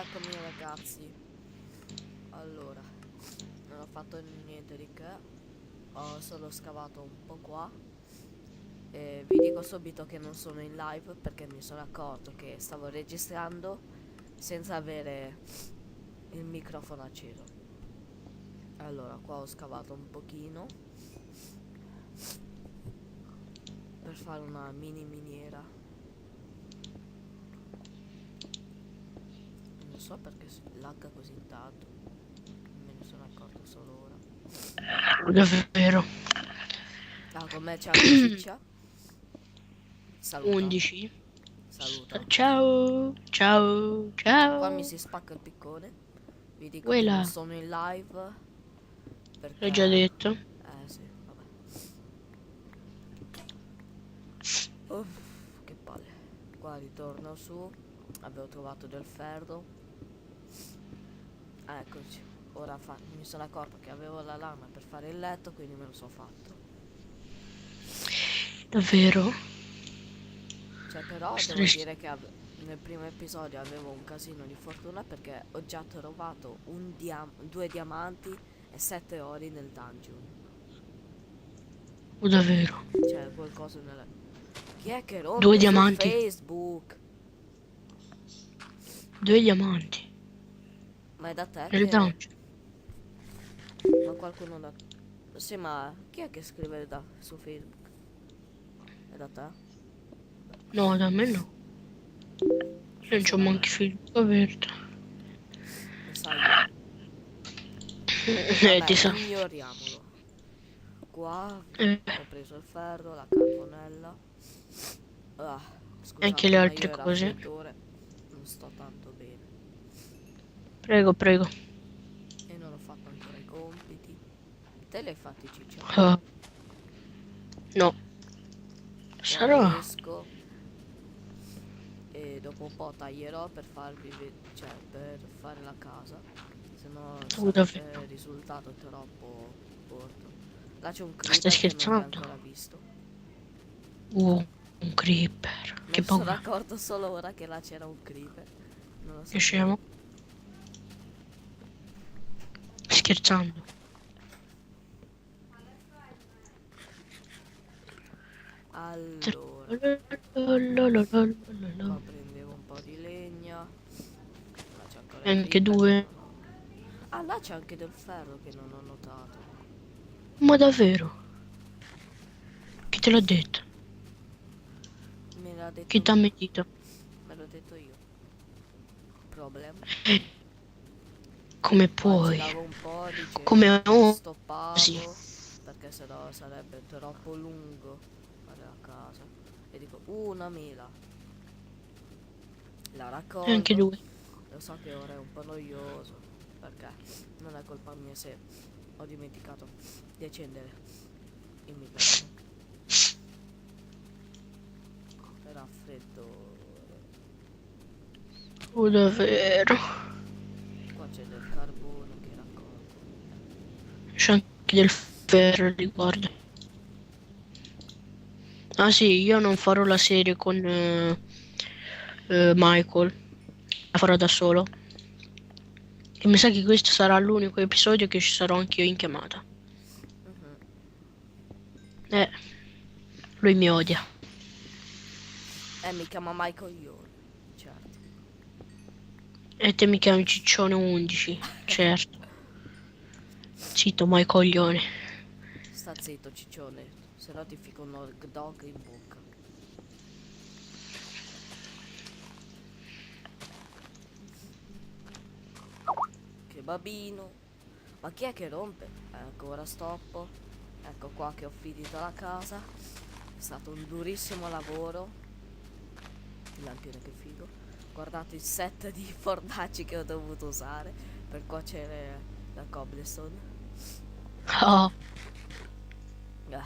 Eccomi ragazzi, allora, non ho fatto niente di che, ho solo scavato un po' qua e vi dico subito che non sono in live perché mi sono accorto che stavo registrando senza avere il microfono acceso. Allora, qua ho scavato un pochino per fare una mini miniera. Non so perché lagga così tanto, me ne sono accorto solo ora. Davvero. Ah, con me c'è anche Ciccia. Saluta, 11. saluta. Ciao, ciao, Qua mi ciao. si spacca il piccone. Vi dico che non Quella, sono in live l'ho perché... già detto. sì, vabbè. Uff, che palle. Qua ritorno su. Avevo trovato del ferro. Eccoci. Ora mi sono accorto che avevo la lama per fare il letto, quindi me lo so fatto. Davvero. Cioè, però devo Staresti... dire che nel primo episodio avevo un casino di fortuna perché ho già trovato due diamanti e 7 ori nel dungeon. Davvero. Cioè, qualcosa nella... Chi è che Due rompe su diamanti. Facebook? Due diamanti. Ma è da te Nel che... dungeon. Ma qualcuno da... Sì, ma chi è che scrive su Facebook? È da te? No, da me no. Non Forse c'ho da me. manchi Facebook aperto. Mi sa io. Vabbè, Ti sa. ignoriamolo. Qua Eh, ho preso il ferro, la carbonella. Ah, anche le scusate, ma io altre il cose. raffreddore non sto tanto bene. Prego, prego. E non ho fatto ancora i compiti. Te li hai fatti, Ciccia? Ah, no. Ora Sarà. esco e dopo un po' taglierò per cioè per fare la casa, se no Davvero. sarebbe risultato troppo corto. Là c'è un Stai creeper che non vi ho scherzando? ancora visto. Uh, un creeper. Me Che ne sono paura. accorto solo ora che là c'era un creeper. Non lo Che sapevo. scemo. Scherzando. Allora, qua prendevo un po' di legna. Là c'è ancora il Anche creeper che due. non ho. Ah, là c'è anche del ferro che non ho notato. Ma davvero? Chi te l'ha detto? Me l'ha detto Chi t'ha mentito? me l'ho detto io. Problem. Come Qua puoi? giravo un po', Come dicevo, osi? stoppavo perché sennò sarebbe troppo lungo fare la casa. E dico, una mela, la Anche raccolgo. due. Lo so che ora è un po' noioso perché non è colpa mia se ho dimenticato di accendere il microfono. Raffreddore. Davvero? Qua c'è del carbone che raccolgo. C'è anche del ferro, riguardo. Ah sì, io non farò la serie con Michael. La farò da solo. E mi sa che questo sarà l'unico episodio che ci sarò anch'io in chiamata. Mhm. Eh, lui mi odia. Mi chiama Michael Ione, certo. E te mi chiami Ciccione 11. Certo. Zitto, mai coglione. Sta zitto, ciccione, se no ti fico un hot dog in bocca. Che babino. Ma chi è che rompe? Ecco, ora stoppo. Ecco qua che ho finito la casa. È stato un durissimo lavoro. Il lampione che figo. Guardate il set di fornaci che ho dovuto usare per cuocere la cobblestone. Ah, Ah,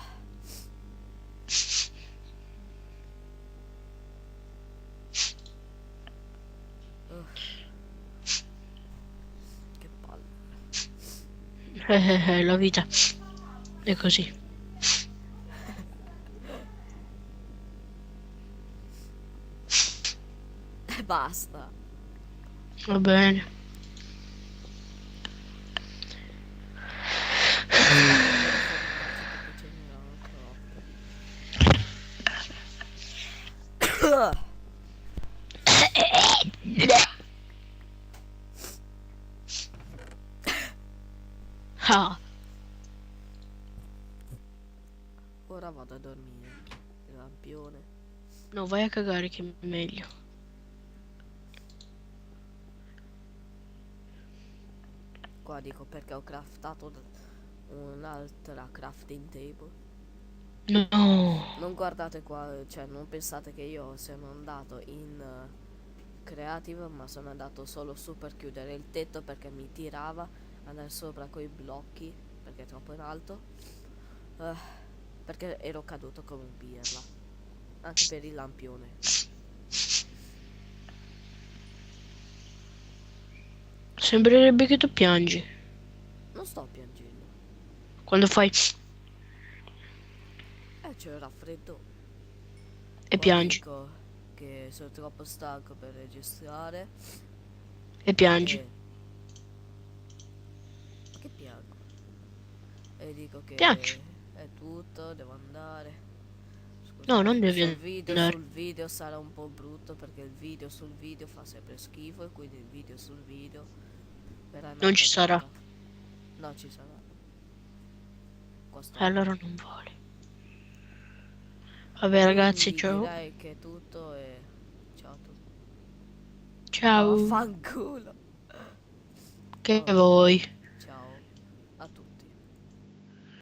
uff, che palle. la vita è così. E basta. Va bene. Devo fermarci perché ce n'erano troppe. Ah, Ora vado a dormire. Il lampione. no, vai a cagare che è meglio. Qua dico perché ho craftato un'altra crafting table. No. Non guardate qua, cioè non pensate che io sono andato in creative, ma sono andato solo su per chiudere il tetto perché mi tirava andare sopra coi blocchi perché è troppo in alto. Eh, perché ero caduto come un pirla. Anche per il lampione. Sembrerebbe che tu piangi. Non sto piangendo. Quando fai C'è il raffreddo. e Poi piangi. dico che sono troppo stanco per registrare. E piangi. E... Che piango? E dico che Piangi. è tutto, devo andare. No, non Scusate, devi andare. sul video sarà un po' brutto perché il video sul video fa sempre schifo e quindi il video sul video verrà una Non ci sarà. cagata. No, ci sarà. Qua sto. Allora non vuole. Vabbè ragazzi, Quindi ciao. direi che è tutto e ciao a tutti. Ciao. Vaffanculo. Che Oh. vuoi?